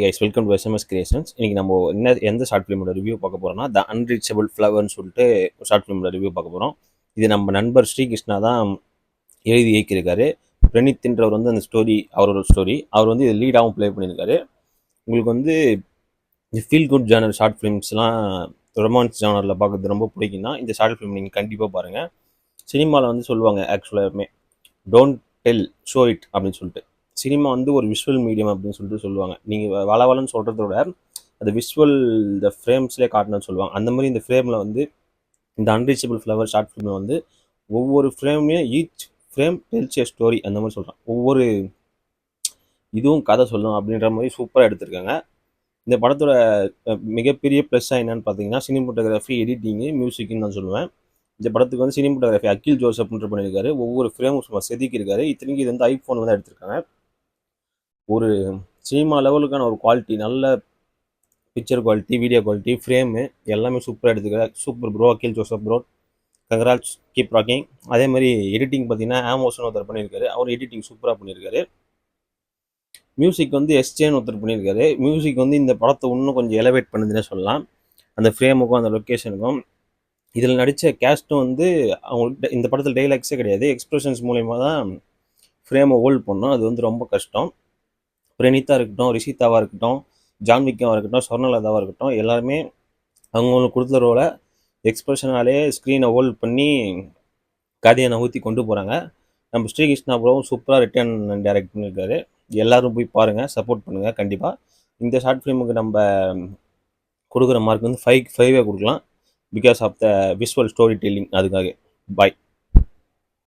Guys welcome to SMS creations. இன்னைக்கு நம்ம எந்த ஷார்ட் ஃபிலிமோட ரிவ்யூ பார்க்க போகிறோம்னா த அன்ரீச்சபிள் ஃப்ளவர்னு சொல்லிட்டு ஒரு ஷார்ட் ஃபிலிமோட ரிவ்யூ பார்க்க போகிறோம். இது நம்ம நண்பர் ஸ்ரீகிருஷ்ணா தான் எழுதி இயக்கியிருக்காரு. பிரணீத்ன்றவர் வந்து அந்த ஸ்டோரி அவரோட ஸ்டோரி அவர் வந்து இது லீடாகவும் ப்ளே பண்ணியிருக்காரு. உங்களுக்கு வந்து இந்த ஃபீல் குட் ஜானர் ஷார்ட் ஃபிலிம்ஸ்லாம் ரொமான்ஸ் ஜானரில் பார்க்குறது ரொம்ப பிடிக்கும்னா இந்த ஷார்ட் ஃபிலிம் நீங்கள் கண்டிப்பாக பாருங்கள். சினிமாவில் வந்து சொல்லுவாங்க ஆக்சுவலாகவே டோன்ட் டெல் ஷோ இட் அப்படின்னு சொல்லிட்டு. சினிமா வந்து ஒரு விஷுவல் மீடியம் அப்படின்னு சொல்லிட்டு சொல்லுவாங்க. நீங்கள் வளவலன்னு சொல்கிறத விட அந்த விஷுவல் இந்த ஃப்ரேம்ஸ்லேயே காட்டணும்னு சொல்லுவாங்க. அந்த மாதிரி இந்த ஃப்ரேமில் வந்து இந்த அன்ரீச்சபிள் ஃப்ளவர் ஷார்ட் ஃபிலிமில் வந்து ஒவ்வொரு ஃப்ரேம்லேயும் ஈச் ஃப்ரேம் டெல்ஸ் ஏ ஸ்டோரி அந்த மாதிரி சொல்கிறான். ஒவ்வொரு இதுவும் கதை சொல்லும் அப்படின்ற மாதிரி சூப்பராக எடுத்திருக்காங்க. இந்த படத்தோட மிகப்பெரிய ப்ளஸ்ஸாக என்னன்னு பார்த்தீங்கன்னா சினிமோட்டோகிராஃபி, எடிட்டிங்கு, மியூசிக்னு நான் சொல்லுவேன். இந்த படத்துக்கு வந்து சினிமோட்டோகிராஃபி அகில் ஜோசப்ன்ற பண்ணியிருக்காரு. ஒவ்வொரு ஃப்ரேமும் சும்மா செதுக்கியிருக்காரு. இத்தனைக்கு இது வந்து ஐஃபோனில் தான் எடுத்திருக்காங்க. ஒரு சினிமா லெவலுக்கான ஒரு குவாலிட்டி, நல்ல picture quality, video quality, frame எல்லாமே சூப்பராக எடுத்துக்கிறார். Super bro Akhil Joseph bro, congrats, keep rocking. அதே மாதிரி எடிட்டிங் பார்த்தீங்கன்னா ஆமோஸ்னு ஒருத்தர் பண்ணியிருக்காரு. அவர் எடிட்டிங் சூப்பராக பண்ணியிருக்காரு. மியூசிக் வந்து எஸ்ஜேன்னு ஒருத்தர் பண்ணியிருக்காரு. மியூசிக் வந்து இந்த படத்தை இன்னும் கொஞ்சம் எலவேட் பண்ணுதுன்னே சொல்லலாம். அந்த ஃப்ரேமுக்கும் அந்த லொக்கேஷனுக்கும். இதில் நடித்த கேஸ்ட்டும் வந்து அவங்கள்ட்ட இந்த படத்தில் டைலாக்ஸே கிடையாது. எக்ஸ்பிரஷன்ஸ் மூலயமா தான் ஃப்ரேமை ஹோல்ட் பண்ணோம். அது வந்து ரொம்ப கஷ்டம். பிரணீத்தா இருக்கட்டும், ரிஷிதாவாக இருக்கட்டும், ஜான்விக்காவாக இருக்கட்டும், சொர்ணலதாவாக இருக்கட்டும், எல்லாருமே அவங்களுக்கு கொடுத்த ரோலை எக்ஸ்பிரஷனாலே ஸ்க்ரீனை ஹோல்ட் பண்ணி கதையை நகர்த்தி கொண்டு போகிறாங்க. நம்ம ஸ்ரீகிருஷ்ணா ப்ரோவும் சூப்பராக ரிட்டர்ன் டைரக்ட் பண்ணியிருக்காரு. எல்லாரும் போய் பாருங்கள், சப்போர்ட் பண்ணுங்கள் கண்டிப்பாக. இந்த ஷார்ட் ஃபிலிமுக்கு நம்ம கொடுக்குற மார்க் வந்து 5 கொடுக்கலாம். Because of the visual story telling. அதுக்காக பாய்.